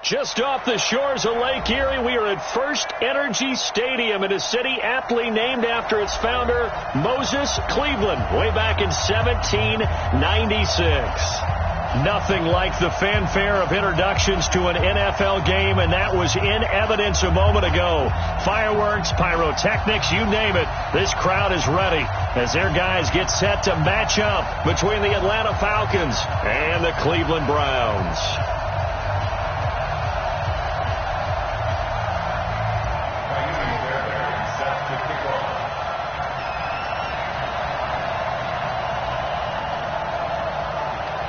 Just off the shores of Lake Erie, we are at First Energy Stadium in a city aptly named after its founder, Moses Cleveland, way back in 1796. Nothing like the fanfare of introductions to an NFL game, and that was in evidence a moment ago. Fireworks, pyrotechnics, you name it. This crowd is ready as their guys get set to match up between the Atlanta Falcons and the Cleveland Browns.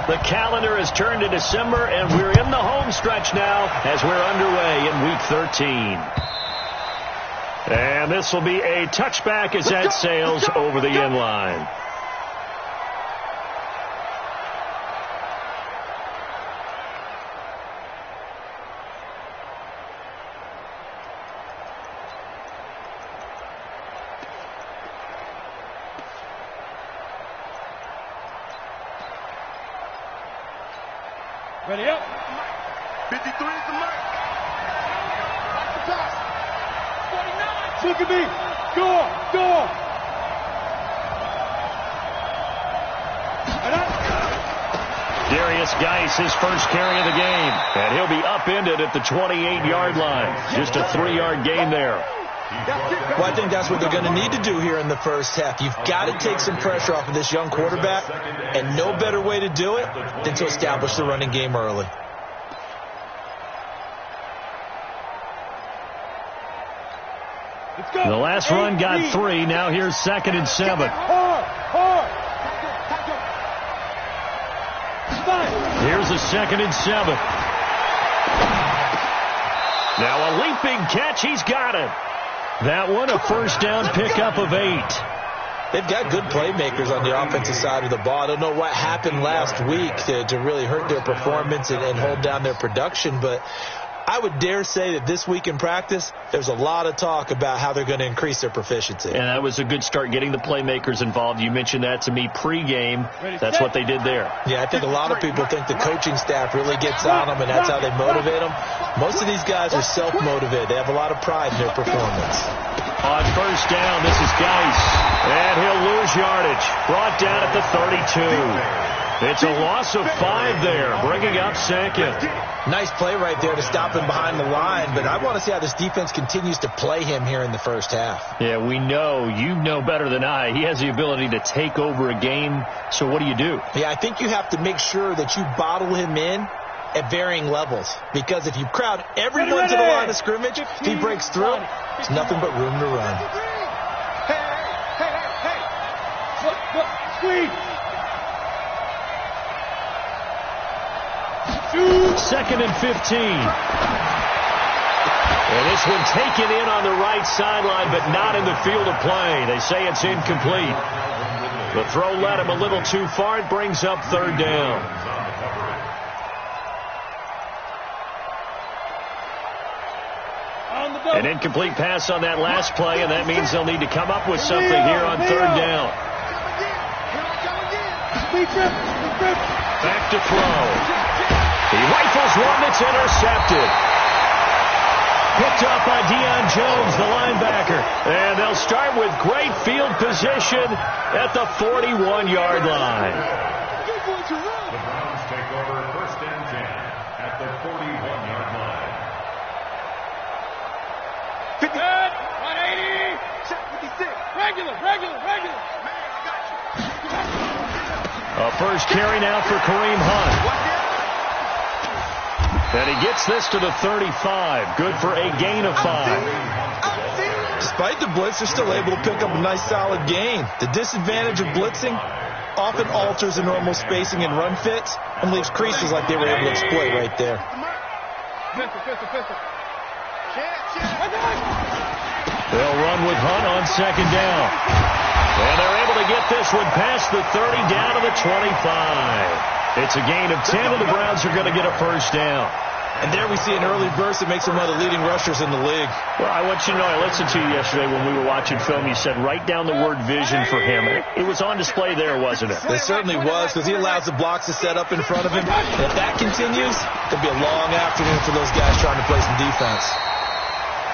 The calendar has turned to December, and we're in the home stretch now as we're underway in Week 13. And this will be a touchback as that sails over the end line. Ready up. 53 is the mark. Back to pass. 49. Look at me. Go. Darius Geis, his first carry of the game. And he'll be upended at the 28-yard line. Just a 3-yard gain there. Well, I think that's what they're going to need to do here in the first half. You've got to take some pressure off of this young quarterback, and no better way to do it than to establish the running game early. The last run got 3. Now here's 2nd and 7. Here's a 2nd and 7. Now a leaping catch. He's got it. That one, a first down pickup of 8. They've got good playmakers on the offensive side of the ball. I don't know what happened last week to really hurt their performance and hold down their production, but I would dare say that this week in practice, there's a lot of talk about how they're going to increase their proficiency. And that was a good start, getting the playmakers involved. You mentioned that to me pregame. That's what they did there. Yeah, I think a lot of people think the coaching staff really gets on them, and that's how they motivate them. Most of these guys are self-motivated. They have a lot of pride in their performance. On first down, this is Geis. And he'll lose yardage. Brought down at the 32. It's a loss of 5 there, bringing up 2nd. Nice play right there to stop him behind the line, but I want to see how this defense continues to play him here in the first half. Yeah, we know. You know better than I. He has the ability to take over a game, so what do you do? Yeah, I think you have to make sure that you bottle him in at varying levels, because if you crowd everyone to the line of scrimmage, if he breaks through, there's nothing but room to run. Hey. Look, squeeze. 2nd and 15. And this one taken in on the right sideline, but not in the field of play. They say it's incomplete. The throw led him a little too far. It brings up 3rd down. An incomplete pass on that last play, and that means they'll need to come up with something here on 3rd down. Back to throw. He rifles one that's intercepted. Picked up by Deion Jones, the linebacker. And they'll start with great field position at the 41-yard line. The Browns take over 1st and 10 at the 41-yard line. 50. 180. 56. Regular. A first carry now for Kareem Hunt. And he gets this to the 35. Good for a gain of 5. Despite the blitz, they're still able to pick up a nice solid gain. The disadvantage of blitzing often alters the normal spacing and run fits and leaves creases like they were able to exploit right there. They'll run with Hunt on 2nd down. And they're able to get this one past the 30 down to the 25. It's a gain of 10, and the Browns are going to get a first down. And there we see an early burst that makes him one of the leading rushers in the league. Well, I want you to know, I listened to you yesterday when we were watching film. You said write down the word vision for him. It was on display there, wasn't it? It certainly was, because he allows the blocks to set up in front of him. And if that continues, it'll be a long afternoon for those guys trying to play some defense.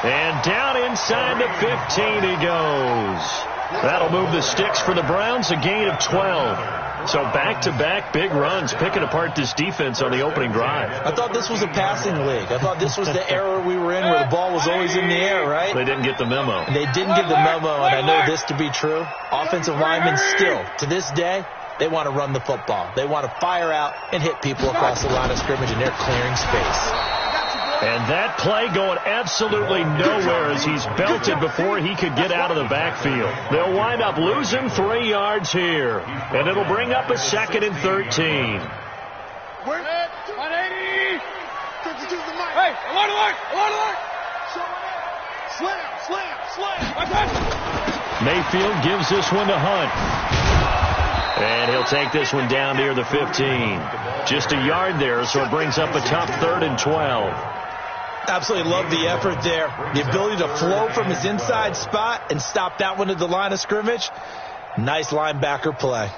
And down inside the 15 he goes. That'll move the sticks for the Browns, a gain of 12. So back-to-back big runs, picking apart this defense on the opening drive. I thought this was a passing league. I thought this was the era we were in where the ball was always in the air, right? They didn't get the memo. They didn't get the memo, and I know this to be true. Offensive linemen still, to this day, they want to run the football. They want to fire out and hit people across the line of scrimmage, and they're clearing space. And that play going absolutely nowhere as he's belted before he could get out of the backfield. They'll wind up losing 3 yards here. And it'll bring up a 2nd and 13. Hey, alert! Slam! Mayfield gives this one to Hunt. And he'll take this one down near the 15. Just a yard there, so it brings up a tough 3rd and 12. Absolutely love the effort there. The ability to flow from his inside spot and stop that one at the line of scrimmage. Nice linebacker play.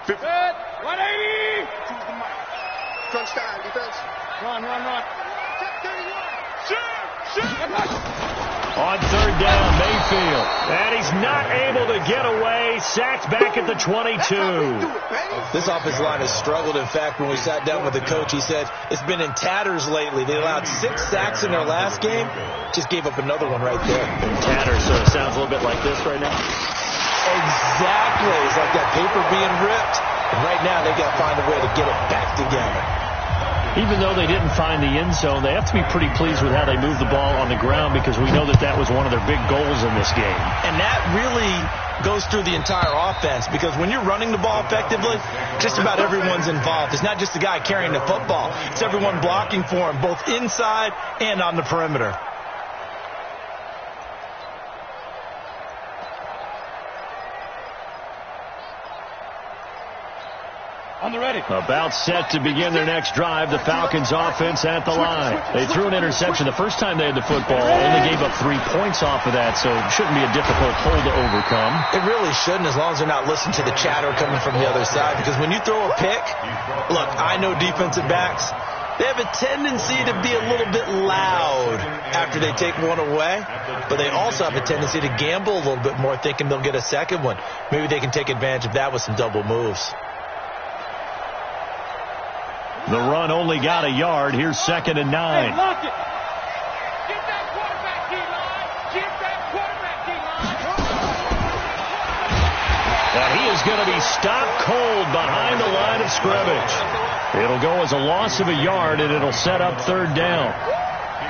Good. 180. Crunch time, defense. Run. On 3rd down, Mayfield. And he's not able to get away. Sacked back at the 22. This offensive line has struggled. In fact, when we sat down with the coach, he said it's been in tatters lately. They allowed 6 sacks in their last game. Just gave up another one right there. In tatters, so it sounds a little bit like this right now. Exactly. It's like that paper being ripped. And right now, they got to find a way to get it back together. Even though they didn't find the end zone, they have to be pretty pleased with how they moved the ball on the ground because we know that was one of their big goals in this game. And that really goes through the entire offense because when you're running the ball effectively, just about everyone's involved. It's not just the guy carrying the football. It's everyone blocking for him, both inside and on the perimeter. On the ready. About set to begin their next drive. The Falcons offense at the line. They threw an interception the first time they had the football. Only gave up 3 points off of that, so it shouldn't be a difficult hole to overcome. It really shouldn't, as long as they're not listening to the chatter coming from the other side. Because when you throw a pick, look, I know defensive backs, they have a tendency to be a little bit loud after they take one away. But they also have a tendency to gamble a little bit more, thinking they'll get a second one. Maybe they can take advantage of that with some double moves. The run only got a yard. Here's 2nd and 9. Hey, lock it. Get that quarterback D-line. And he is going to be stopped cold behind the line of scrimmage. It'll go as a loss of a yard, and it'll set up 3rd down.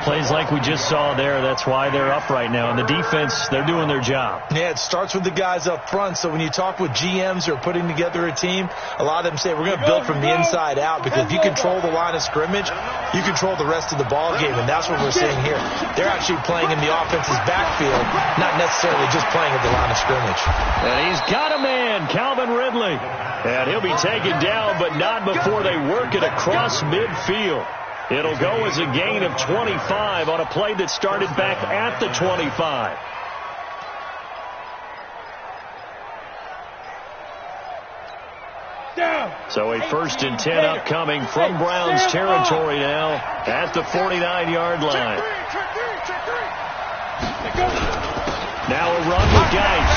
Plays like we just saw there. That's why they're up right now. And the defense, they're doing their job. Yeah, it starts with the guys up front. So when you talk with GMs who are putting together a team, a lot of them say we're going to build from the inside out because if you control the line of scrimmage, you control the rest of the ball game. And that's what we're seeing here. They're actually playing in the offense's backfield, not necessarily just playing at the line of scrimmage. And he's got a man, Calvin Ridley. And he'll be taken down, but not before they work it across midfield. It'll go as a gain of 25 on a play that started back at the 25. So a 1st and 10 upcoming from Browns territory now at the 49-yard line. Now a run with Geis.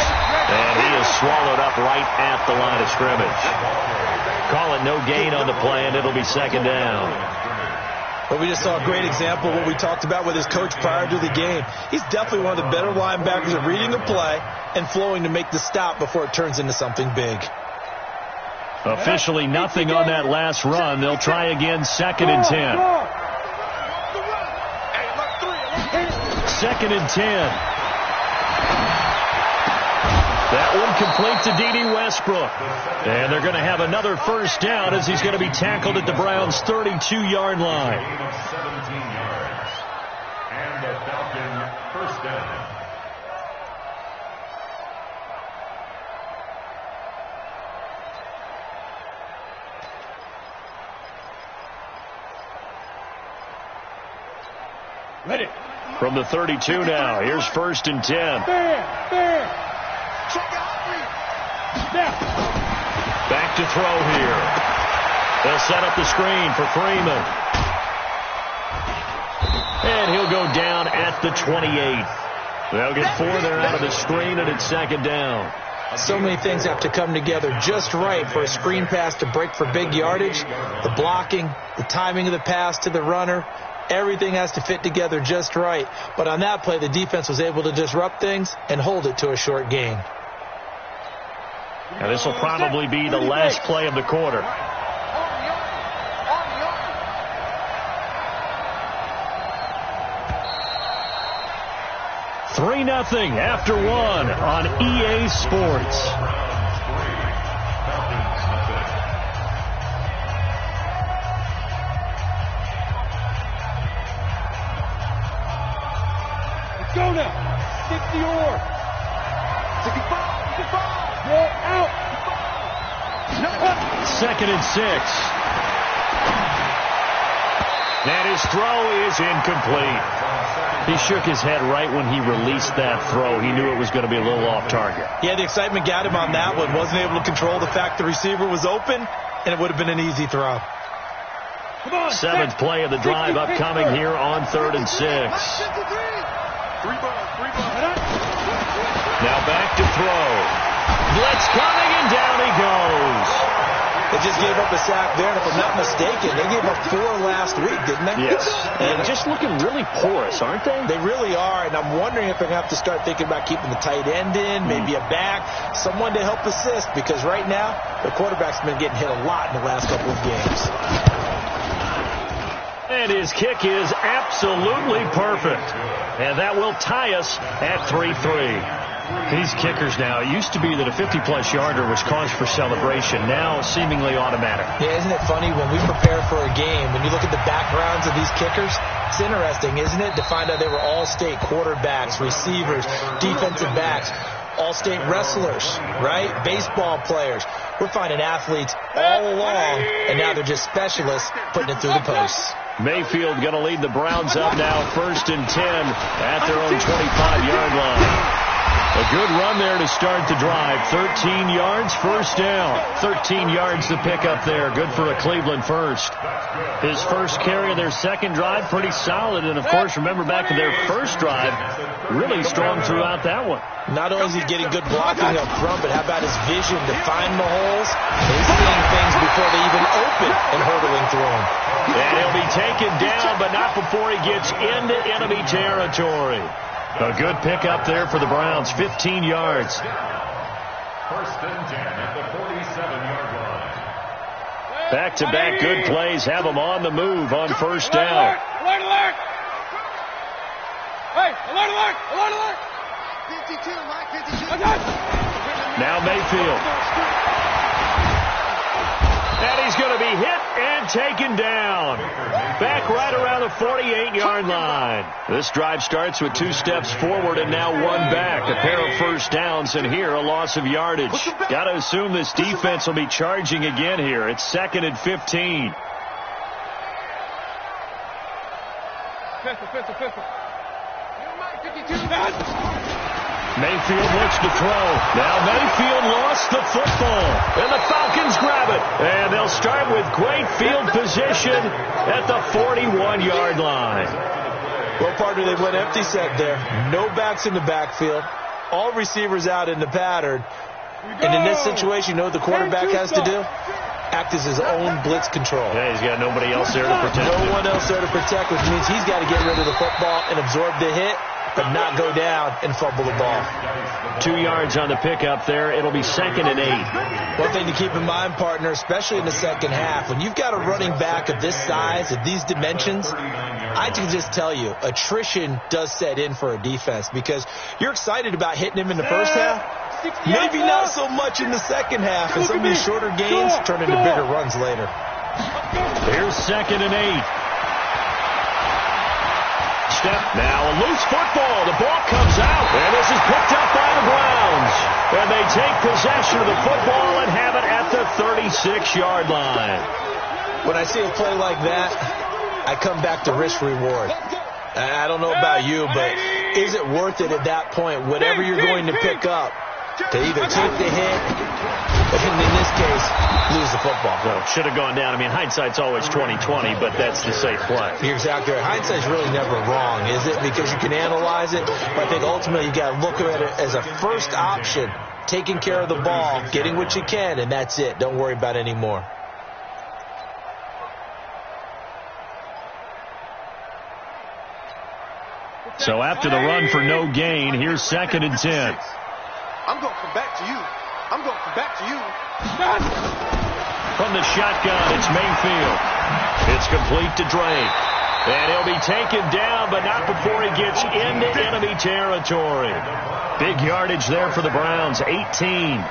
And he is swallowed up right at the line of scrimmage. Call it no gain on the play, and it'll be 2nd down. But we just saw a great example of what we talked about with his coach prior to the game. He's definitely one of the better linebackers at reading a play and flowing to make the stop before it turns into something big. Officially nothing on that last run. They'll try again, 2nd and 10. 2nd and 10. That one complete to D.D. Westbrook. And they're going to have another 1st down as he's going to be tackled at the Browns' 32-yard line. 17 yards. And the Falcon 1st down. Ready. From the 32 now, here's 1st and 10. Back to throw here. They'll set up the screen for Freeman. And he'll go down at the 28. They'll get 4 there out of the screen, and it's 2nd down. So many things have to come together just right for a screen pass to break for big yardage. The blocking, the timing of the pass to the runner, everything has to fit together just right. But on that play, the defense was able to disrupt things and hold it to a short gain. Now this will probably be the last play of the quarter. 3-0 after 1 on EA Sports. Let's go now. 60 or 65. Roll out. 2nd and 6. And his throw is incomplete. He shook his head right when he released that throw. He knew it was going to be a little off target. Yeah, the excitement got him on that one. Wasn't able to control the fact the receiver was open, and it would have been an easy throw. 7th play of the drive upcoming here on 3rd and 6. Now back to throw. Blitz coming, and down he goes. They just gave up a sack there, and if I'm not mistaken, they gave up 4 last week, didn't they? Yes. And just looking really porous, aren't they? They really are, and I'm wondering if they're going to have to start thinking about keeping the tight end in, maybe a back, someone to help assist, because right now, the quarterback's been getting hit a lot in the last couple of games. And his kick is absolutely perfect. And that will tie us at 3-3. These kickers now, it used to be that a 50-plus yarder was cause for celebration. Now, seemingly automatic. Yeah, isn't it funny when we prepare for a game, when you look at the backgrounds of these kickers, it's interesting, isn't it, to find out they were all-state quarterbacks, receivers, defensive backs, all-state wrestlers, right? Baseball players. We're finding athletes all along, and now they're just specialists putting it through the posts. Mayfield going to lead the Browns up now, 1st and 10 at their own 25-yard line. A good run there to start the drive. 13 yards, 1st down. 13 yards to pick up there. Good for a Cleveland first. His first carry of their second drive, pretty solid. And, of course, remember back to their first drive, really strong throughout that one. Not only is he getting good blocking up front, but how about his vision to find the holes? He's seeing things before they even open and hurdling through them. And he'll be taken down, but not before he gets into enemy territory. A good pickup there for the Browns, 15 yards. 1st and 10 at the 47-yard line. Back-to-back good plays have them on the move on 1st down. Alert, alert! Hey, alert, alert! Alert, alert! 52, Mike, 52. Now Mayfield. And he's going to be hit and taken down. Back right around the 48-yard line. This drive starts with 2 steps forward and now 1 back. A pair of 1st downs, and here a loss of yardage. Got to assume this defense will be charging again here. It's 2nd and 15. Pistol. Mayfield looks to throw. Now Mayfield lost the football. And the Falcons grab it. And they'll start with great field position at the 41-yard line. Well, partner, they went empty set there. No backs in the backfield. All receivers out in the pattern. And in this situation, you know what the quarterback has to do? Act as his own blitz control. Yeah, he's got nobody else there to protect him. No one else there to protect, which means he's got to get rid of the football and absorb the hit, but not go down and fumble the ball. 2 yards on the pickup there. It'll be 2nd and 8. One thing to keep in mind, partner, especially in the second half, when you've got a running back of this size, of these dimensions, I can just tell you, attrition does set in for a defense because you're excited about hitting him in the first half. Maybe not so much in the second half, and some of these shorter gains turn into bigger runs later. Here's 2nd and 8. Step now, a loose football. The ball comes out, and this is picked up by the Browns. And they take possession of the football and have it at the 36-yard line. When I see a play like that, I come back to risk reward. I don't know about you, but is it worth it at that point, whatever you're going to pick up, to either take the hit, and in this case, lose the football? No, should have gone down. I mean, hindsight's always 20/20, but that's the safe play. You're exactly right. Hindsight's really never wrong, is it? Because you can analyze it, but I think ultimately you got to look at it as a first option, taking care of the ball, getting what you can, and that's it. Don't worry about any more. So after the run for no gain, here's 2nd and 10. I'm going to come back to you. I'm going to come back to you. From the shotgun, it's Mayfield. It's complete to Drake. And he'll be taken down, but not before he gets into enemy territory. Big yardage there for the Browns, 18.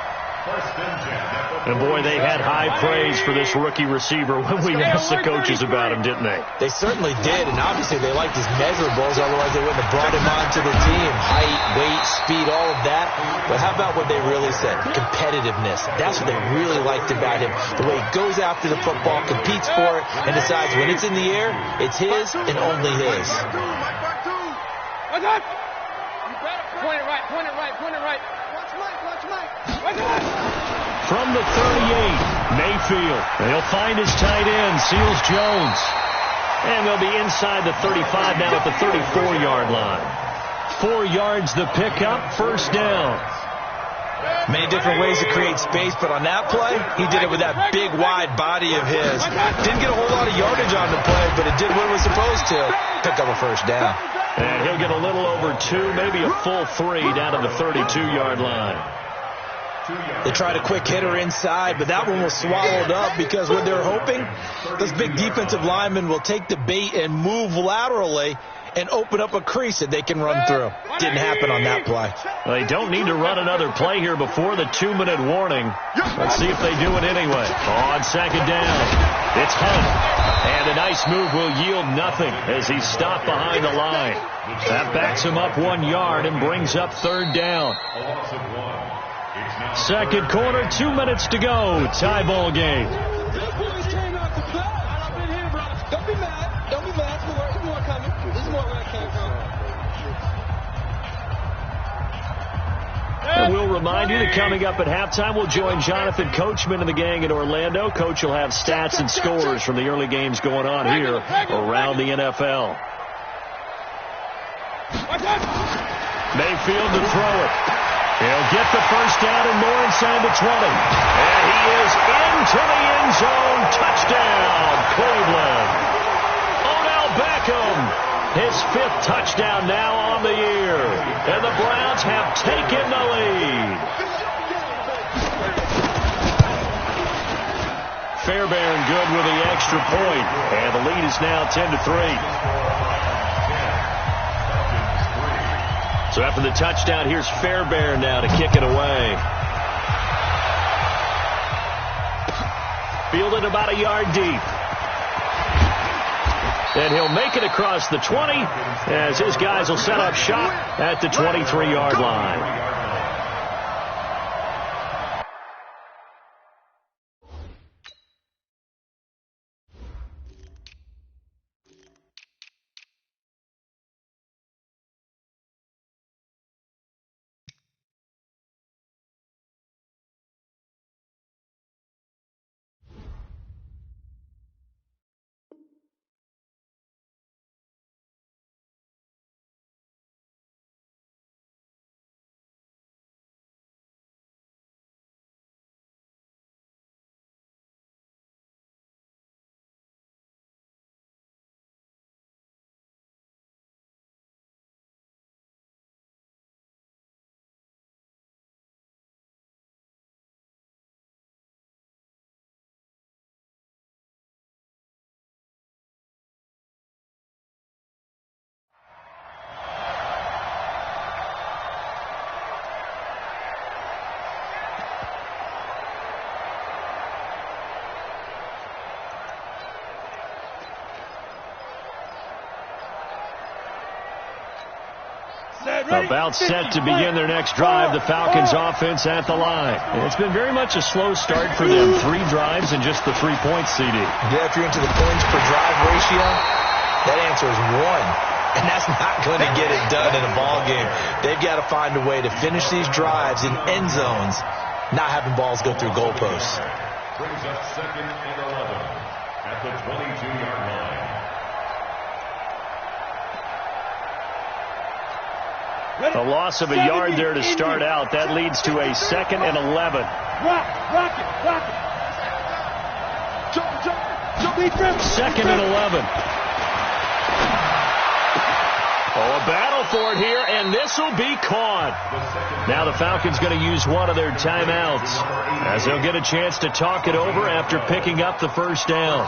And, boy, they had high praise for this rookie receiver when we asked the coaches about him, didn't they? They certainly did, and obviously they liked his measurables, otherwise they wouldn't have brought him onto the team. Height, weight, speed, all of that. But how about what they really said? Competitiveness. That's what they really liked about him. The way he goes after the football, competes for it, and decides when it's in the air, it's his and only his. What's up? You better point it right, point it right, point it right. Watch Mike, watch Mike. What's up? From the 38, Mayfield. He'll find his tight end, Seals Jones. And they'll be inside the 35 now at the 34-yard line. 4 yards the pickup, first down. Many different ways to create space, but on that play, he did it with that big, wide body of his. Didn't get a whole lot of yardage on the play, but it did what it was supposed to. Pick up a first down. And he'll get a little over 2, maybe a full 3 down to the 32-yard line. They tried a quick hitter inside, but that one was swallowed up because what they're hoping, those big defensive linemen will take the bait and move laterally and open up a crease that they can run through. Didn't happen on that play. Well, they don't need to run another play here before the 2-minute warning. Let's see if they do it anyway. On 2nd down, it's Hunt. And a nice move will yield nothing as he's stopped behind the line. That backs him up 1 yard and brings up 3rd down. 2nd quarter, 2 minutes to go. Tie ball game. Don't be mad. Don't be mad. There's more coming. There's more where I came from. And we'll remind you that coming up at halftime, we'll join Jonathan Coachman and the gang in Orlando. Coach will have stats and scores from the early games going on here around the NFL. Mayfield to throw it. He'll get the first down and more inside the 20. And he is into the end zone. Touchdown, Cleveland. Odell Beckham, his 5th touchdown now on the year. And the Browns have taken the lead. Fairbairn good with the extra point. And the lead is now 10-3. So after the touchdown, here's Fairbairn now to kick it away. Fielded about a yard deep. And he'll make it across the 20 as his guys will set up shop at the 23-yard line. About set to begin their next drive, the Falcons offense at the line. And it's been very much a slow start for them. 3 drives and just the 3 points, CD. Yeah, if you're into the points per drive ratio, That answer is 1. And that's not going to get it done in a ball game. They've got to find a way to finish these drives in end zones, not having balls go through goalposts. Brings up 2nd and 11 at the 22-yard line. A loss of a yard there to start out. That leads to a 2nd and 11. Rock it. Jump. 2nd and 11. Oh, a battle for it here, and this will be caught. Now the Falcons going to use one of their timeouts as they'll get a chance to talk it over after picking up the first down.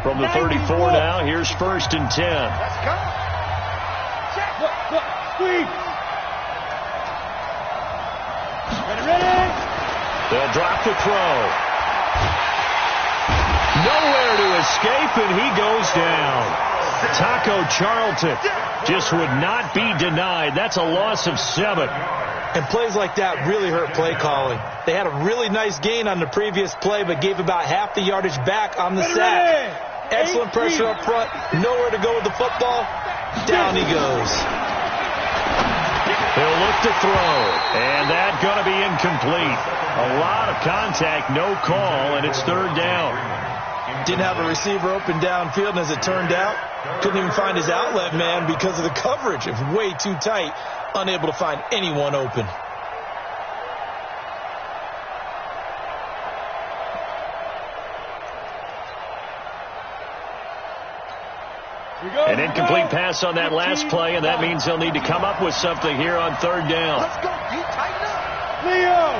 From the 34 now, here's 1st and 10. Let's go. Look, squeeze. Ready. They'll drop the throw. Nowhere to escape, and he goes down. Taco Charlton just would not be denied. That's a loss of 7. And plays like that really hurt play calling. They had a really nice gain on the previous play, but gave about half the yardage back on the sack. Excellent pressure up front. Nowhere to go with the football. Down he goes. He'll look to throw. And that's going to be incomplete. A lot of contact, no call, and it's 3rd down. Didn't have a receiver open downfield, and as it turned out, couldn't even find his outlet man because of the coverage. It was way too tight. Unable to find anyone open. An incomplete pass on that last play, and that means they'll need to come up with something here on 3rd down. Let's go. You tighten up. Leo.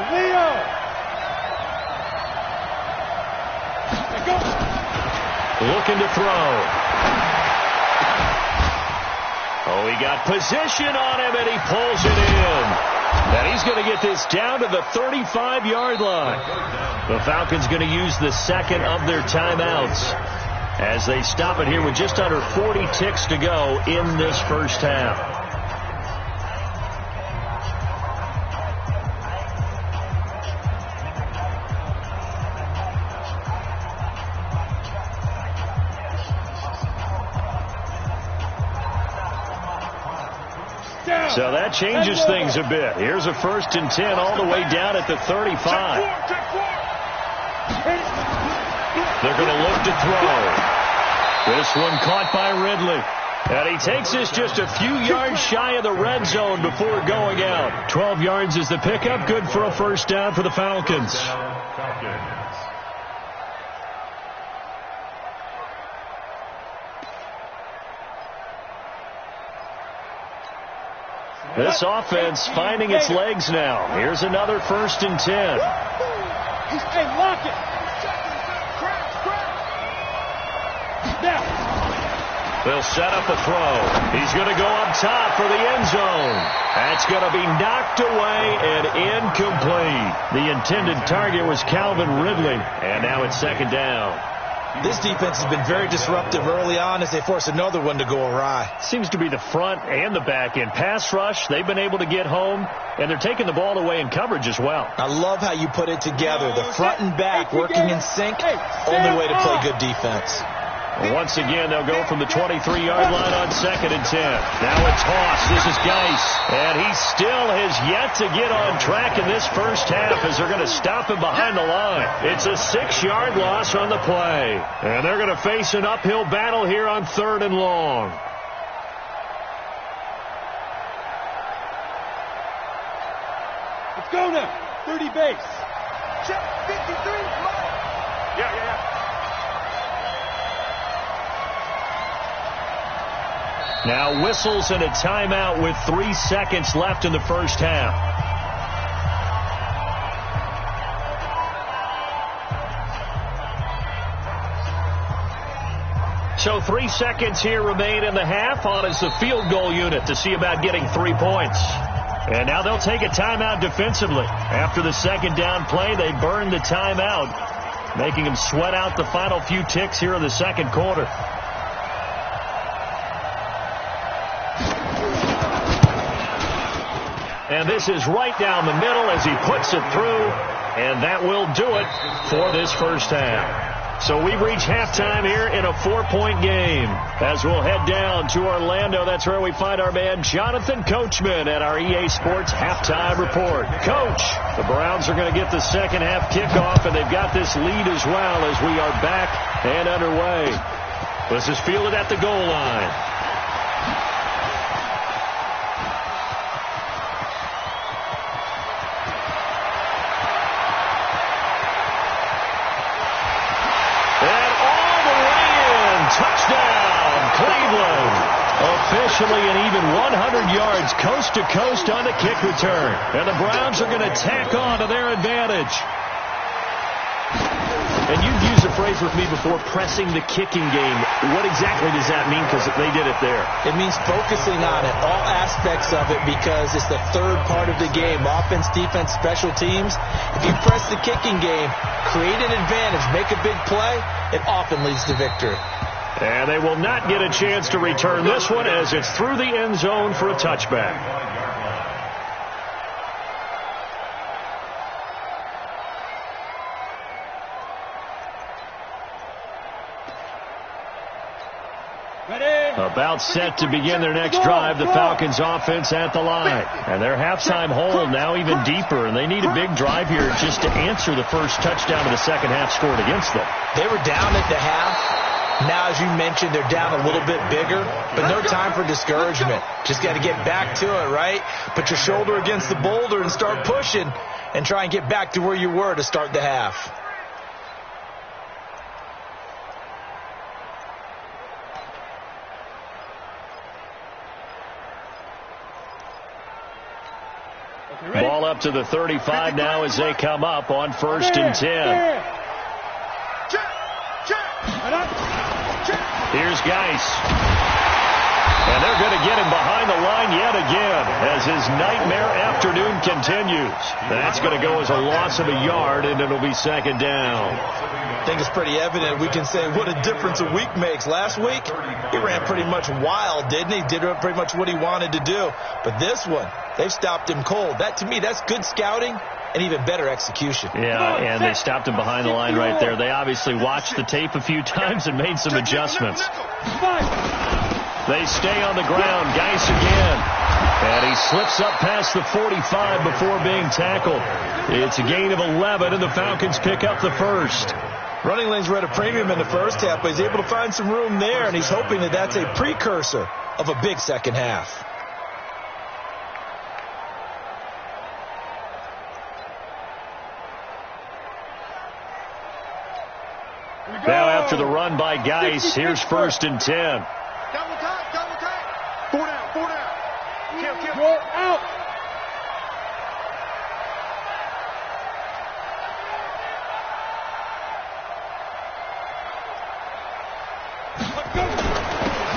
Let's go. Looking to throw. Oh, he got position on him, and he pulls it in. And he's going to get this down to the 35-yard line. The Falcons going to use the 2nd of their timeouts as they stop it here with just under 40 ticks to go in this first half. So that changes things a bit. Here's a 1st and 10 all the way down at the 35. They're going to look to throw. This one caught by Ridley. And he takes this just a few yards shy of the red zone before going out. 12 yards is the pickup. Good for a 1st down for the Falcons. This offense finding its legs now. Here's another 1st and 10. Hey, lock it. They'll set up a throw. He's going to go up top for the end zone. That's going to be knocked away and incomplete. The intended target was Calvin Ridley. And now it's 2nd down. This defense has been very disruptive early on as they force another one to go awry. Seems to be the front and the back end. Pass rush, they've been able to get home, and they're taking the ball away in coverage as well. I love how you put it together. The front and back working in sync. Only way to play good defense. Once again, they'll go from the 23-yard line on 2nd and 10. Now a toss. This is Geis. And he still has yet to get on track in this first half as they're going to stop him behind the line. It's a 6-yard loss on the play. And they're going to face an uphill battle here on 3rd and long. Let's go now. 30 base. Check 53. Yeah. Now whistles and a timeout with 3 seconds left in the first half. So 3 seconds here remain in the half. On is the field goal unit to see about getting 3 points. And now they'll take a timeout defensively. After the 2nd down play, they burn the timeout. making them sweat out the final few ticks here in the second quarter. And this is right down the middle as he puts it through, and that will do it for this first half. So we reach halftime here in a 4-point game. As we'll head down to Orlando, that's where we find our man Jonathan Coachman at our EA Sports Halftime Report. Coach, the Browns are going to get the second half kickoff, and they've got this lead as well as we are back and underway. This is fielded at the goal line. Touchdown, Cleveland. Officially an even 100 yards coast to coast on the kick return. And the Browns are going to tack on to their advantage. And you've used a phrase with me before, pressing the kicking game. What exactly does that mean? Because they did it there. It means focusing on it, all aspects of it, because it's the third part of the game. Offense, defense, special teams. If you press the kicking game, create an advantage, make a big play, it often leads to victory. And they will not get a chance to return this one as it's through the end zone for a touchback. About set to begin their next drive, the Falcons offense at the line. And their halftime hole now even deeper, and they need a big drive here just to answer the first touchdown of the second half scored against them. They were down at the half. Now, as you mentioned, they're down a little bit bigger, but no time for discouragement. Just got to get back to it, right? Put your shoulder against the boulder and start pushing and try and get back to where you were to start the half. Ball up to the 35 now as they come up on 1st and 10. Here's Geis. And they're going to get him behind the line yet again as his nightmare afternoon continues. That's going to go as a loss of a yard, and it'll be second down. I think it's pretty evident. We can say what a difference a week makes. Last week, he ran pretty much wild, didn't he? Did pretty much what he wanted to do. But this one, they've stopped him cold. That, to me, that's good scouting and even better execution. Yeah, and they stopped him behind the line right there. They obviously watched the tape a few times and made some adjustments. They stay on the ground. Geis again. And he slips up past the 45 before being tackled. It's a gain of 11, and the Falcons pick up the first. Running lanes were at a premium in the first half, but he's able to find some room there, and he's hoping that that's a precursor of a big second half. Now after the run by Geis, here's 1st and 10. Double time. 4 down. Kill. Out.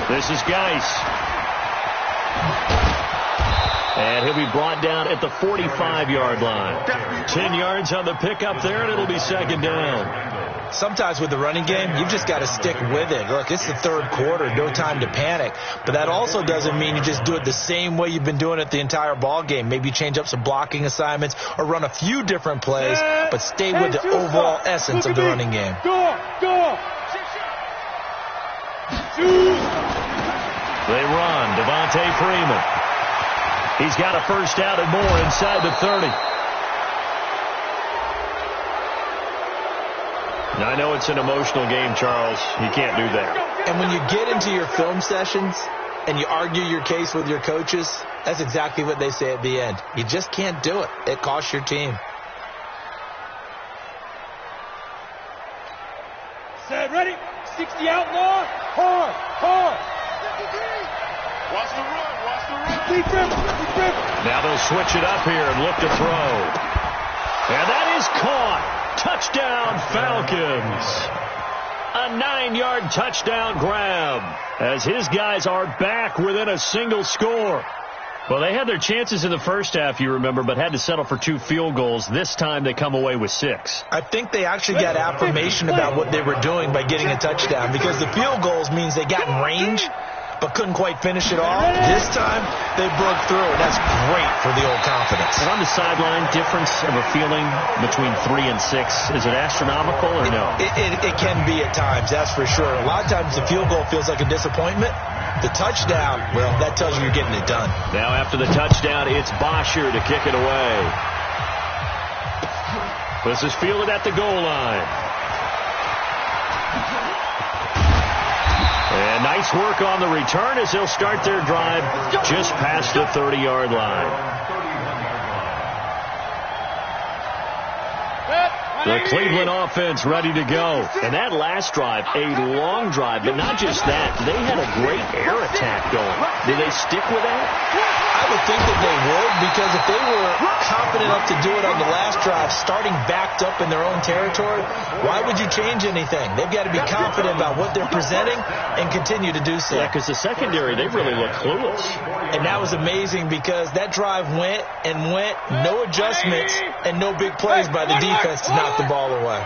This is Geis. And he'll be brought down at the 45-yard line. 10 yards on the pickup there, and it'll be second down. Sometimes with the running game, you've just got to stick with it. Look, it's the third quarter, no time to panic. But that also doesn't mean you just do it the same way you've been doing it the entire ball game. Maybe change up some blocking assignments or run a few different plays, but stay with the overall essence of the running game. Go. They run. Devontae Freeman. He's got a first down and more inside the 30. Now, I know it's an emotional game, Charles. You can't do that. And when you get into your film sessions and you argue your case with your coaches, that's exactly what they say at the end. You just can't do it. It costs your team. Set, ready? 60 outlaw. Hard. Watch the run. Deep river. Now they'll switch it up here and look to throw. And that is caught. Touchdown, Falcons. A 9-yard touchdown grab as his guys are back within a single score. Well, they had their chances in the first half, you remember, but had to settle for 2 field goals. This time they come away with 6. I think they actually got affirmation about what they were doing by getting a touchdown, because the field goals means they got in range but couldn't quite finish it off. This time they broke through, and that's great for the old confidence. And on the sideline, difference of a feeling between 3 and 6, is it astronomical or no? It can be at times, that's for sure. A lot of times the field goal feels like a disappointment. The touchdown, well, that tells you you're getting it done. Now after the touchdown, it's Bosher to kick it away. This is fielded at the goal line. And nice work on the return as they'll start their drive just past the 30-yard line. The Cleveland offense ready to go. And that last drive, a long drive, but not just that. They had a great air attack going. Do they stick with that? I would think that they would, because if they were confident enough to do it on the last drive, starting backed up in their own territory, why would you change anything? They've got to be confident about what they're presenting and continue to do so. Yeah, because the secondary, they really look clueless. And that was amazing, because that drive went and went, no adjustments and no big plays by the defense to knock the ball away.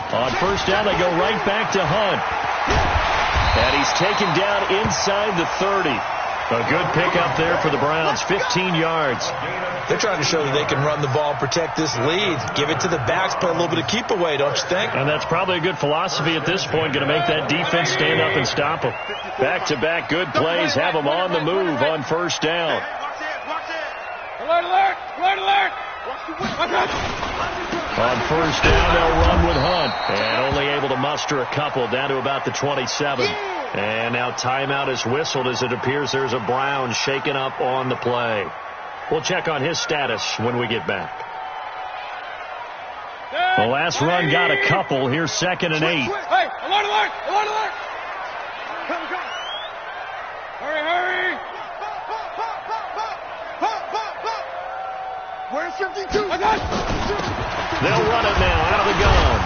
On first down, they go right back to Hunt. And he's taken down inside the 30. A good pickup there for the Browns, 15 yards. They're trying to show that they can run the ball, protect this lead, give it to the backs, play a little bit of keep away, don't you think? And that's probably a good philosophy at this point, going to make that defense stand up and stop them. Back-to-back good plays, have them on the move on first down. Alert, alert! Alert, alert! On first down, they'll run with Hunt. And only able to muster a couple down to about the 27. And now timeout is whistled as it appears there's a Brown shaken up on the play. We'll check on his status when we get back. The last run got a couple. Here's 2nd and 8. Hey, alert, alert! Alert, alert! Come, come. Hurry, hurry! Where's 52? They'll run it now out of the gun.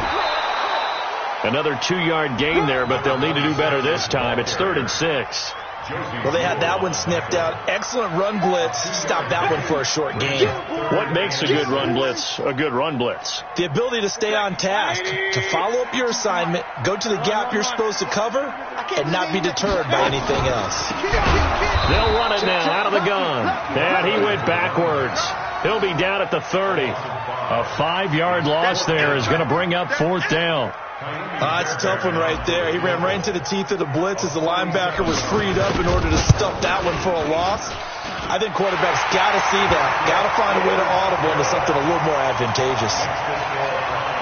Another 2-yard gain there, but they'll need to do better this time. It's 3rd and 6. Well, they had that one sniffed out. Excellent run blitz. Stop that one for a short gain. What makes a good run blitz a good run blitz? The ability to stay on task, to follow up your assignment, go to the gap you're supposed to cover, and not be deterred by anything else. They'll run it now out of the gun. And he went backwards. He'll be down at the 30. A 5-yard loss there is going to bring up 4th down. It's a tough one right there. He ran right into the teeth of the blitz as the linebacker was freed up in order to stuff that one for a loss. I think quarterbacks got to see that. Got to find a way to audible into something a little more advantageous.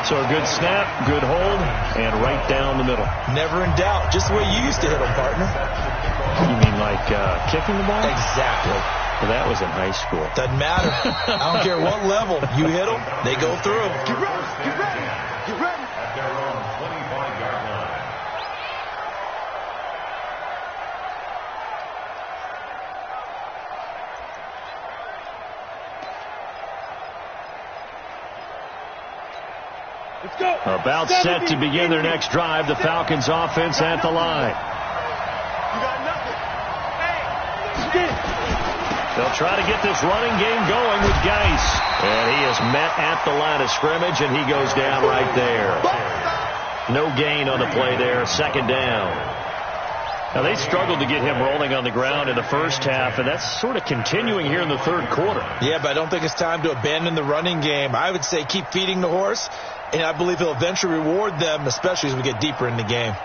So a good snap, good hold, and right down the middle. Never in doubt. Just the way you used to hit them, partner. You mean like kicking the ball? Exactly. Well, that was in high school. Doesn't matter. I don't care what level. You hit them, they go through. Get ready, get ready, get ready. At their own 25-yard line. Let's go. About set to begin their next drive, the Falcons offense at the line. You got nothing. Hey, They'll try to get this running game going with Geis. And he is met at the line of scrimmage, and he goes down right there. No gain on the play there, 2nd down. Now, they struggled to get him rolling on the ground in the first half, and that's sort of continuing here in the 3rd quarter. Yeah, but I don't think it's time to abandon the running game. I would say keep feeding the horse, and I believe he'll eventually reward them, especially as we get deeper in the game.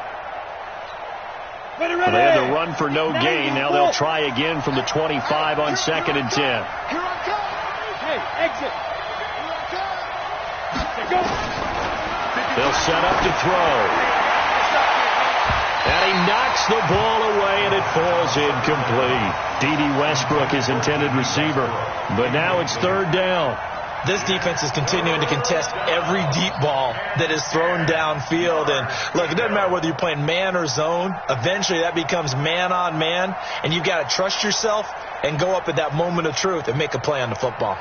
ready, Well, they had to run for no gain. Now they'll try again from the 25 on 2nd and 10. Here I come. Hey, exit. Here I come. Go. They'll set up to throw. And he knocks the ball away, and it falls incomplete. D.D. Westbrook, his intended receiver. But now it's 3rd down. This defense is continuing to contest every deep ball that is thrown downfield. And, look, it doesn't matter whether you're playing man or zone. Eventually that becomes man on man, and you've got to trust yourself and go up at that moment of truth and make a play on the football.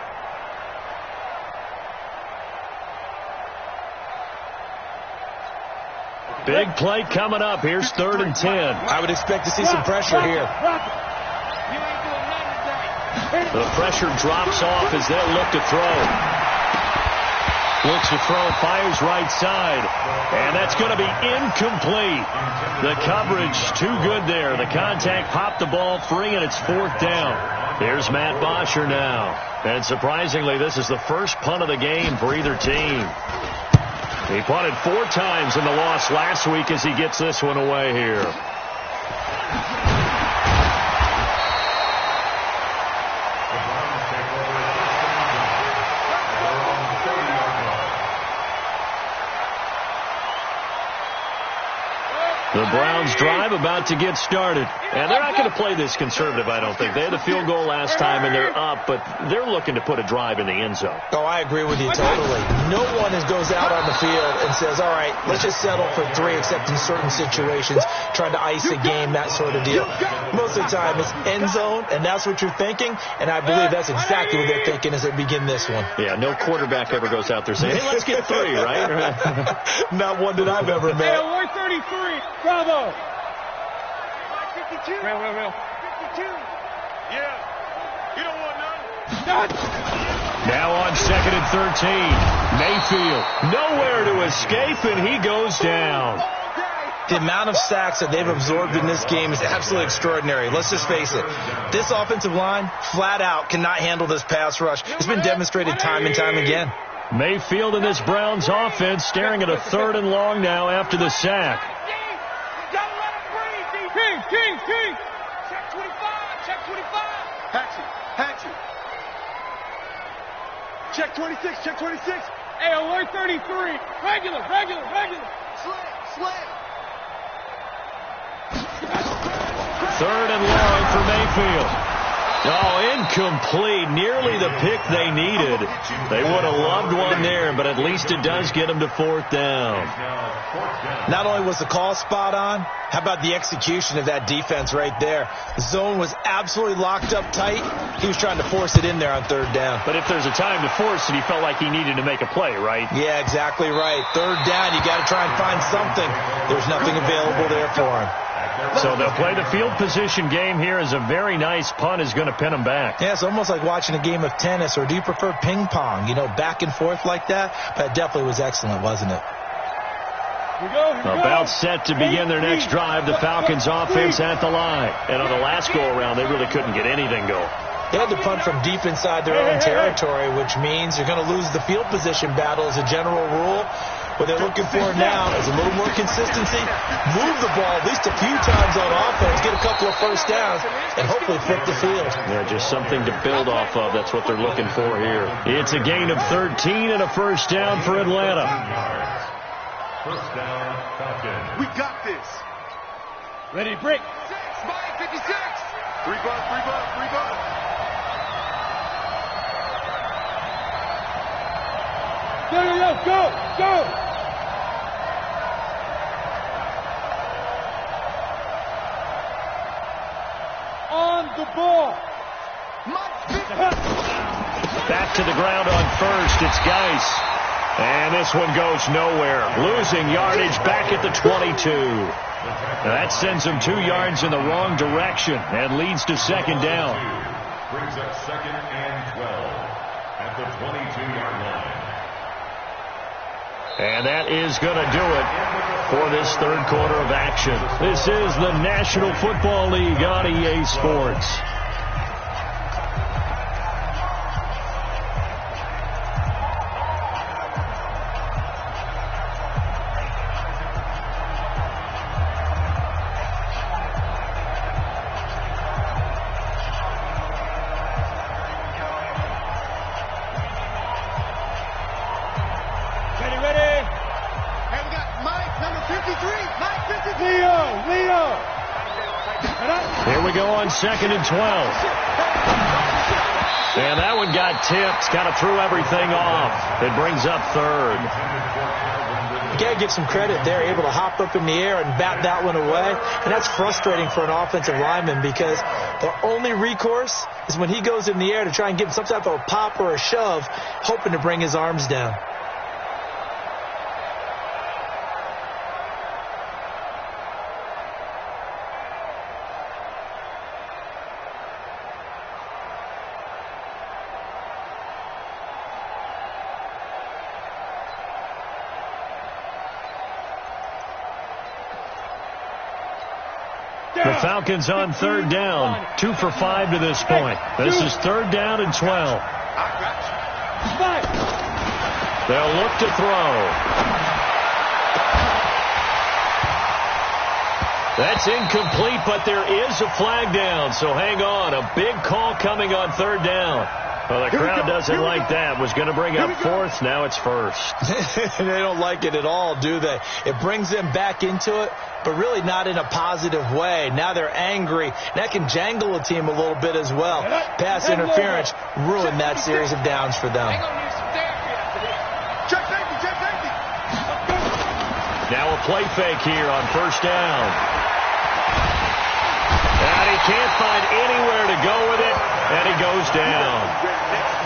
Big play coming up. Here's 3rd and 10. I would expect to see some pressure here. The pressure drops off as they'll look to throw. Looks to throw, fires right side. And that's going to be incomplete. The coverage too good there. The contact popped the ball free, and it's 4th down. Here's Matt Bosher now. And surprisingly, this is the first punt of the game for either team. He punted 4 times in the loss last week as he gets this one away here. The Browns drive about to get started. And they're not going to play this conservative, I don't think. They had a field goal last time, and they're up, but they're looking to put a drive in the end zone. Oh, I agree with you totally. No one goes out on the field and says, all right, let's just settle for 3, except in certain situations, trying to ice a game, that sort of deal. Most of the time, it's end zone, and that's what you're thinking, and I believe that's exactly what they're thinking as they begin this one. Yeah, no quarterback ever goes out there saying, hey, let's get 3, right? Not one that I've ever met. 133. Bravo. 52. Real. 52. Yeah. You don't want none. Now on 2nd and 13. Mayfield nowhere to escape, and he goes down. The amount of sacks that they've absorbed in this game is absolutely extraordinary. Let's just face it. This offensive line, flat out, cannot handle this pass rush. It's been demonstrated time and time again. Mayfield in this Browns offense staring at a 3rd and long now after the sack. King. Check 25. Hatchet. Check 26. Hey, alert 33. Regular. Slant. 3rd and long for Mayfield. Oh, incomplete. Nearly the pick they needed. They would have loved one there, but at least it does get them to 4th down. Not only was the call spot on, how about the execution of that defense right there? The zone was absolutely locked up tight. He was trying to force it in there on 3rd down. But if there's a time to force it, he felt like he needed to make a play, right? Yeah, exactly right. 3rd down, you got to try and find something. There's nothing available there for him. So they'll play the field position game here as a very nice punt is going to pin them back. Yeah, it's almost like watching a game of tennis, or do you prefer ping pong? You know, back and forth like that? But it definitely was excellent, wasn't it? About set to begin their next drive, the Falcons offense at the line. And on the last go-around, they really couldn't get anything going. They had to punt from deep inside their own territory, which means you're going to lose the field position battle as a general rule. What they're looking for now is a little more consistency, move the ball at least a few times on offense, get a couple of first downs, and hopefully flip the field. Yeah, just something to build off of. That's what they're looking for here. It's a gain of 13 and a first down for Atlanta. First down, Falcons. We got this. Ready to break. 56. 3 bucks. Go. On the ball. Back to the ground on first. It's Geis. And this one goes nowhere. Losing yardage back at the 22. Now that sends them 2 yards in the wrong direction and leads to 2nd down. Brings up 2nd and 12 at the 22-yard line. And that is going to do it for this 3rd quarter of action. This is the National Football League on EA Sports. Here we go on 2nd and 12. And that one got tipped, kind of threw everything off. It brings up 3rd. You got to give some credit there, able to hop up in the air and bat that one away. And that's frustrating for an offensive lineman because the only recourse is when he goes in the air to try and give some type of a pop or a shove, hoping to bring his arms down. The Falcons on third down, 2 for 5 to this point. This is third down and 12. They'll look to throw. That's incomplete, but there is a flag down, so hang on. A big call coming on third down. Well, the crowd doesn't like that. Was going to bring up fourth. Now it's first. They don't like it at all, do they? It brings them back into it, but really not in a positive way. Now they're angry. That can jangle a team a little bit as well. Pass interference ruined that series of downs for them. Now a play fake here on first down. And he can't find anywhere to go with it, and he goes down.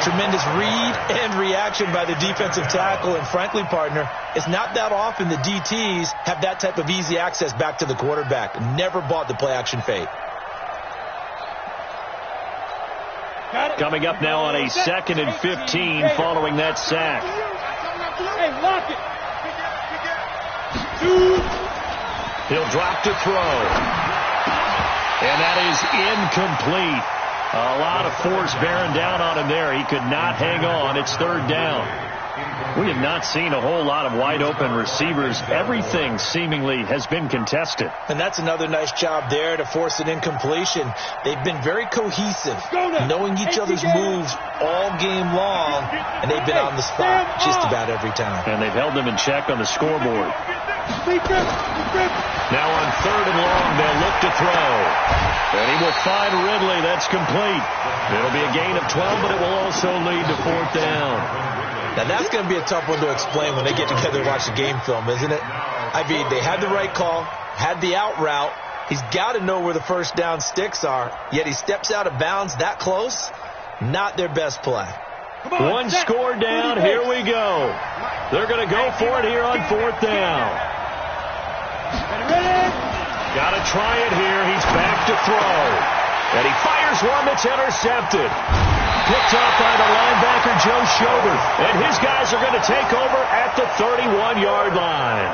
Tremendous read and reaction by the defensive tackle, and frankly, partner, it's not that often the DTs have that type of easy access back to the quarterback. Never bought the play action fake. Coming up now on a 2nd and 15 following that sack. Hey, lock it. He'll drop to throw. And that is incomplete. A lot of force bearing down on him there. He could not hang on. It's third down. We have not seen a whole lot of wide open receivers. Everything seemingly has been contested. And that's another nice job there to force an incompletion. They've been very cohesive, knowing each other's moves all game long, and they've been on the spot just about every time. And they've held them in check on the scoreboard. Now on third and long, they'll look to throw. And he will find Ridley. That's complete. It'll be a gain of 12, but it will also lead to fourth down. Now, that's going to be a tough one to explain when they get together and watch the game film, isn't it? I mean, they had the right call, had the out route. He's got to know where the first down sticks are, yet he steps out of bounds that close. Not their best play. One score down. Here we go. They're going to go for it here on fourth down. Got to try it here. He's back to throw. And he fires one that's intercepted. Picked up by the linebacker, Joe Schobert. And his guys are going to take over at the 31-yard line.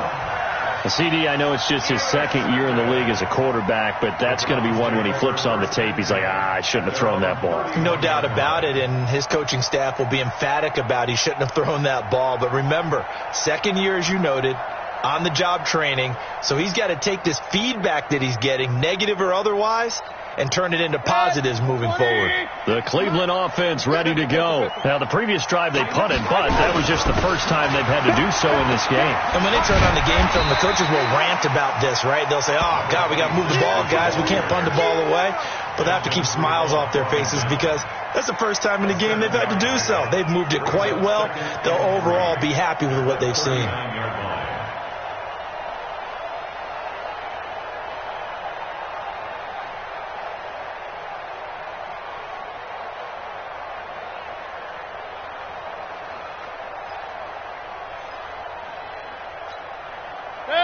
CD, I know it's just his second year in the league as a quarterback, but that's going to be one when he flips on the tape. He's like, I shouldn't have thrown that ball. No doubt about it, and his coaching staff will be emphatic about he shouldn't have thrown that ball. But remember, second year, as you noted, on-the-job training, so he's got to take this feedback that he's getting, negative or otherwise, and turn it into positives moving forward. The Cleveland offense ready to go. Now, the previous drive they punted, but that was just the first time they've had to do so in this game. And when they turn on the game film, the coaches will rant about this, right? They'll say, oh, God, we got to move the ball, guys. We can't punt the ball away. But they have to keep smiles off their faces because that's the first time in the game they've had to do so. They've moved it quite well. They'll overall be happy with what they've seen.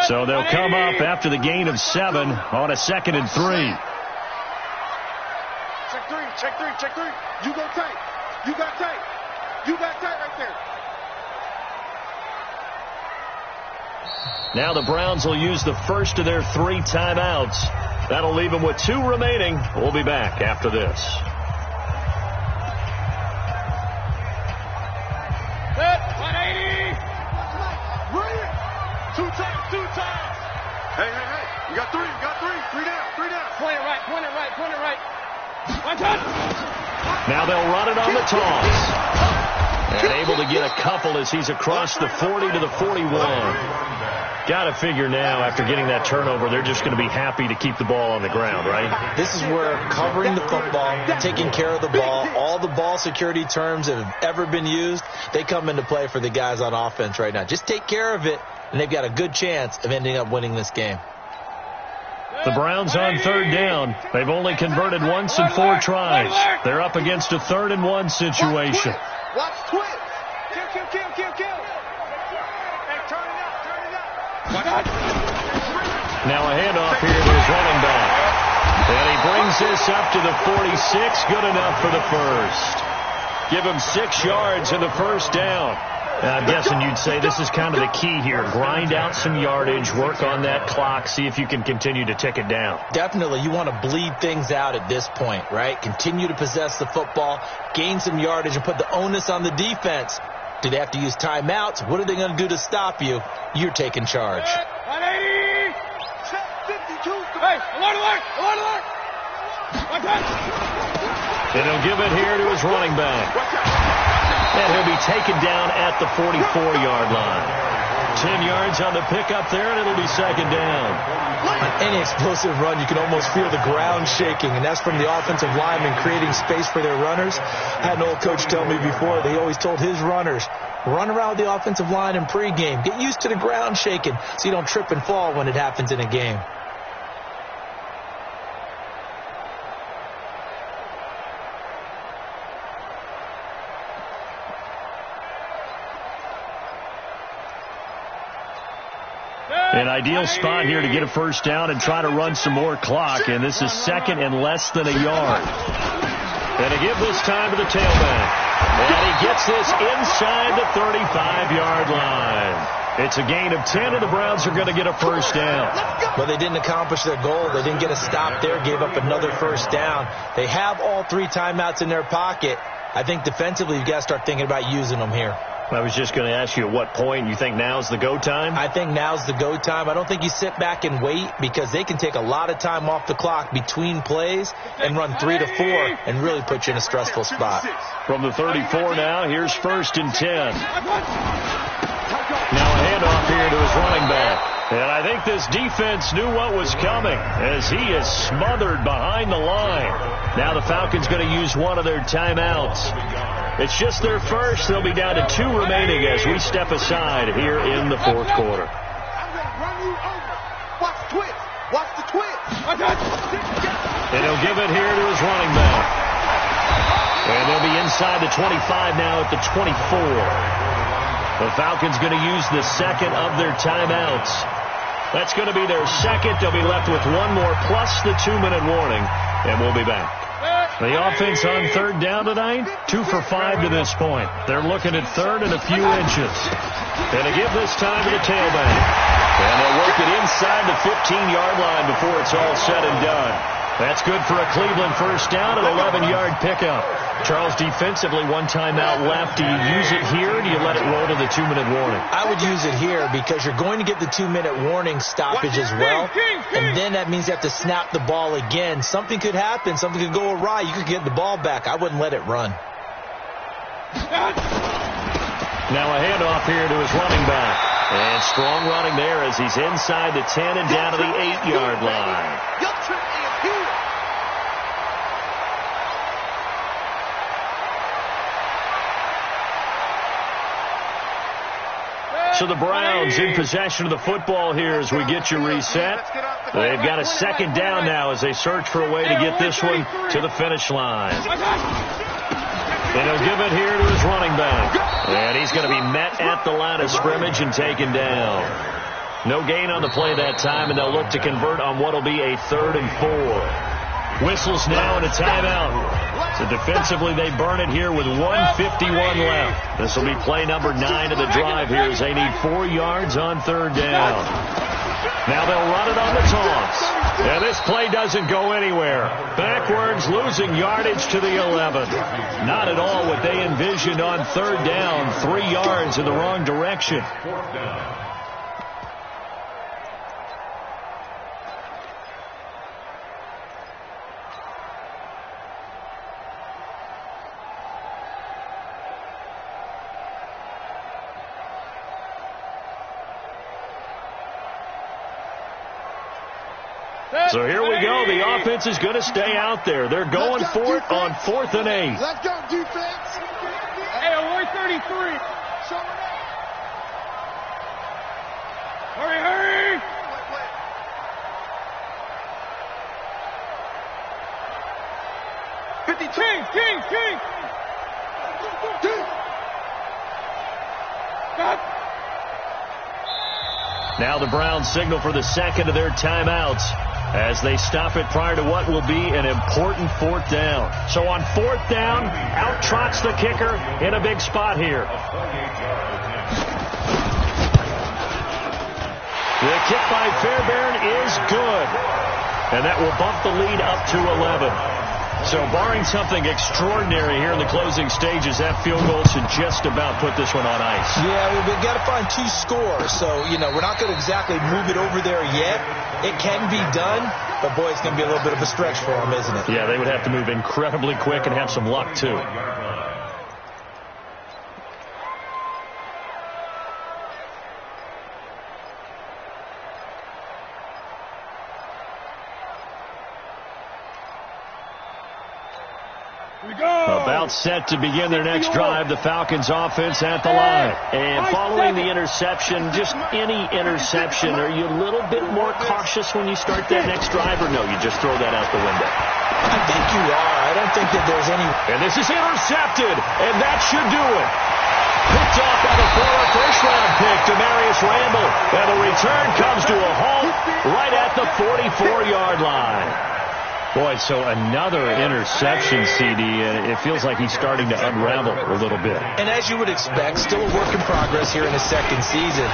So they'll come up after the gain of 7 on a 2nd and 3. Check three. You go tight. You got tight. You got tight right there. Now the Browns will use the first of their 3 timeouts. That'll leave them with 2 remaining. We'll be back after this. Set, 180. Bring it. 2 times. Hey. You got 3. 3 down. Point it right. 1 touch. Now they'll run it on the toss. And able to get a couple as he's across the 40 to the 41. Got to figure now, after getting that turnover, they're just going to be happy to keep the ball on the ground, right? This is where covering the football, taking care of the ball, all the ball security terms that have ever been used, they come into play for the guys on offense right now. Just take care of it, and they've got a good chance of ending up winning this game. The Browns on third down. They've only converted once in 4 tries. They're up against a 3rd and 1 situation. Watch twist. Kill. Hey, turn it up. Now a handoff here to his running back. And he brings this up to the 46. Good enough for the first. Give him 6 yards in the first down. I'm guessing you'd say this is kind of the key here. Grind out some yardage, work on that clock, see if you can continue to tick it down. Definitely. You want to bleed things out at this point, right? Continue to possess the football, gain some yardage, and put the onus on the defense. Do they have to use timeouts? What are they going to do to stop you? You're taking charge. 180. Check 52. Hey, alert. And he'll give it here to his running back. And he'll be taken down at the 44-yard line. 10 yards on the pickup there, and it'll be second down. On any explosive run, you can almost feel the ground shaking, and that's from the offensive linemen creating space for their runners. I had an old coach tell me before, they always told his runners, run around the offensive line in pregame. Get used to the ground shaking so you don't trip and fall when it happens in a game. An ideal spot here to get a first down and try to run some more clock, and this is second and less than a yard. And to give this time to the tailback. And he gets this inside the 35-yard line. It's a gain of 10, and the Browns are going to get a first down. But they didn't accomplish their goal. They didn't get a stop there, gave up another first down. They have all 3 timeouts in their pocket. I think defensively you've got to start thinking about using them here. I was just going to ask you at what point you think now's the go time? I think now's the go time. I don't think you sit back and wait because they can take a lot of time off the clock between plays and run 3 to 4 and really put you in a stressful spot. From the 34 now, here's first and 10. Now a handoff here to his running back. And I think this defense knew what was coming as he is smothered behind the line. Now the Falcons going to use one of their timeouts. It's just their first. They'll be down to 2 remaining as we step aside here in the fourth quarter. I'm going to run you over. Watch the twitch. Watch the twitch. And he'll give it here to his running back. And they'll be inside the 25 now at the 24. The Falcons going to use the second of their timeouts. That's going to be their second. They'll be left with one more plus the 2-minute warning. And we'll be back. The offense on third down tonight, 2 for 5 to this point. They're looking at third and a few inches. And to give this time to the tailback. And they'll work it inside the 15-yard line before it's all said and done. That's good for a Cleveland first down, an 11-yard pickup. Charles, defensively, 1 timeout left. Do you use it here, or do you let it roll to the 2-minute warning? I would use it here because you're going to get the 2-minute warning stoppage as well. And then that means you have to snap the ball again. Something could happen. Something could go awry. You could get the ball back. I wouldn't let it run. Now a handoff here to his running back. And strong running there as he's inside the 10 and down to the 8-yard line. So the Browns in possession of the football here as we get you reset. They've got a second down now as they search for a way to get this one to the finish line. And he'll give it here to his running back. And he's going to be met at the line of scrimmage and taken down. No gain on the play that time, and they'll look to convert on what will be a 3rd and 4. Whistles now and a timeout. So defensively, they burn it here with 1:51 left. This will be play number 9 of the drive here as they need 4 yards on third down. Now they'll run it on the toss. And this play doesn't go anywhere. Backwards, losing yardage to the 11. Not at all what they envisioned on third down. 3 yards in the wrong direction. So here we go. The offense is going to stay out there. They're going for it on 4th and 8. Let's go, defense. Hey, 133. Hurry. 50. King. Now the Browns signal for the second of their timeouts. as they stop it prior to what will be an important fourth down. So on fourth down, out trots the kicker in a big spot here. The kick by Fairbairn is good, and that will bump the lead up to 11. So barring something extraordinary here in the closing stages, that field goal should just about put this one on ice. Yeah, we've got to find 2 scores. So, we're not going to exactly move it over there yet. It can be done, but, boy, it's going to be a little bit of a stretch for them, isn't it? Yeah, they would have to move incredibly quick and have some luck, too. About set to begin their next drive, the Falcons offense at the line. And following the interception, just any interception, are you a little bit more cautious when you start that next drive, or no, you just throw that out the window? I think you are. I don't think that there's any... And this is intercepted, and that should do it. Picked off by the former first-round pick, Demarius Randall. And the return comes to a halt right at the 44-yard line. Boy, so another interception, CD, and it feels like he's starting to unravel a little bit. And as you would expect, still a work in progress here in his second season.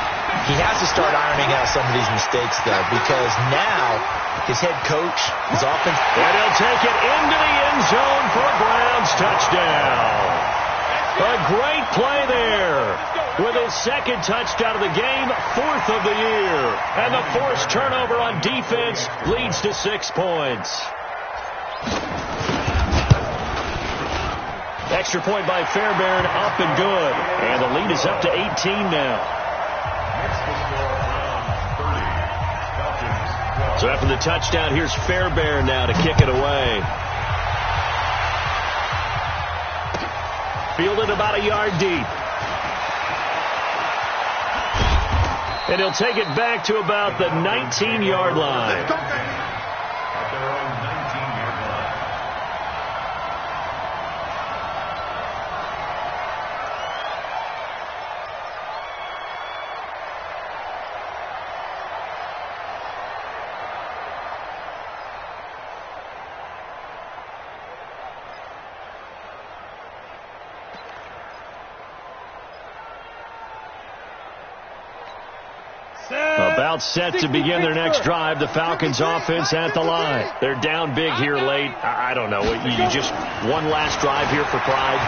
He has to start ironing out some of these mistakes, though, because now his head coach, his offense... And he'll take it into the end zone for a Browns touchdown. A great play there. With his second touchdown of the game, 4th of the year. And the forced turnover on defense leads to 6 points. Extra point by Fairbairn, up and good. And the lead is up to 18 now. So after the touchdown, here's Fairbairn now to kick it away. Fielded about a yard deep. And he'll take it back to about the 19-yard line. About set to begin their next drive, the Falcons offense at the line. They're down big here late. I don't know. You just one last drive here for pride.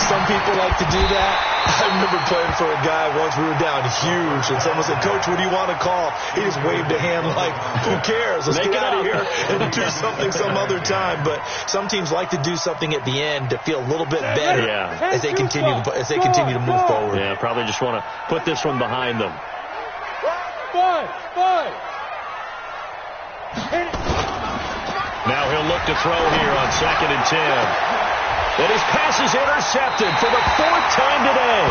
Some people like to do that. I remember playing for a guy once. We were down huge, and someone said, "Coach, what do you want to call?" He just waved a hand like, "Who cares? Let's get out of here and do something some other time." But some teams like to do something at the end to feel a little bit better as they continue to move forward. Yeah, probably just want to put this one behind them. Now he'll look to throw here on 2nd and 10. And his pass is intercepted for the 4th time today.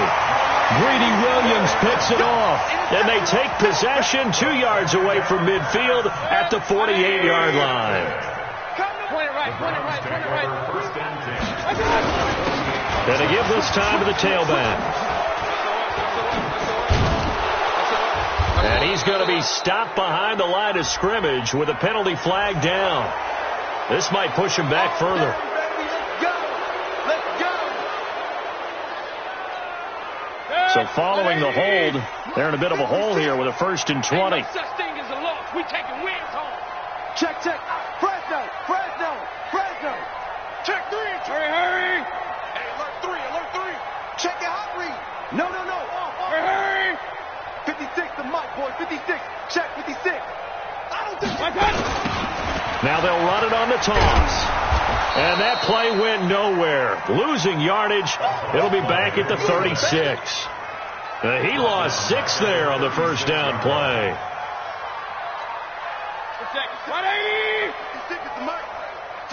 Greedy Williams picks it off. And they take possession 2 yards away from midfield at the 48-yard line. And they give this time to the tailback. And he's going to be stopped behind the line of scrimmage with a penalty flag down. This might push him back further. So following the hold, they're in a bit of a hole here with a 1st and 20. Check. Fresno. Check 3. Hurry. Hey, alert 3. Check your hot read. No. Hurry. 56, the mic, boy. 56. Check 56. I don't think Now they'll run it on the toss. And that play went nowhere. Losing yardage. It'll be back at the 36. He lost 6 there on the first down play. 180. 56 is the mic.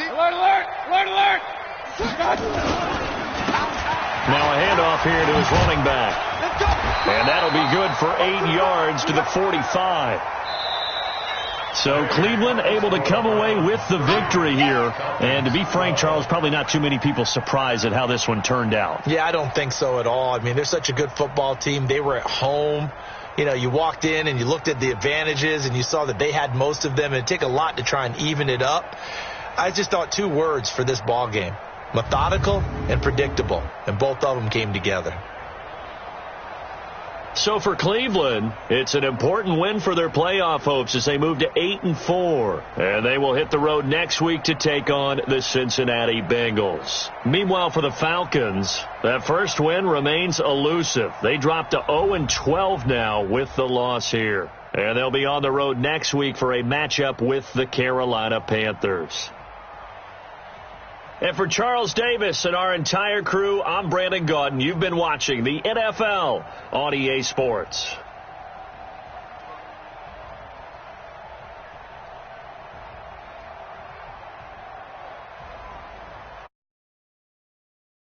Alert. Now a handoff here to his running back. And that'll be good for 8 yards to the 45. So Cleveland able to come away with the victory here. And to be frank, Charles, probably not too many people surprised at how this one turned out. Yeah, I don't think so at all. I mean, they're such a good football team. They were at home. you walked in and you looked at the advantages and you saw that they had most of them, and it'd take a lot to try and even it up. I just thought 2 words for this ball game: methodical and predictable, and both of them came together. So for Cleveland, it's an important win for their playoff hopes as they move to 8-4. And they will hit the road next week to take on the Cincinnati Bengals. Meanwhile, for the Falcons, that first win remains elusive. They dropped to 0-12 now with the loss here. And they'll be on the road next week for a matchup with the Carolina Panthers. And for Charles Davis and our entire crew, I'm Brandon Gaudin. You've been watching the NFL on EA Sports.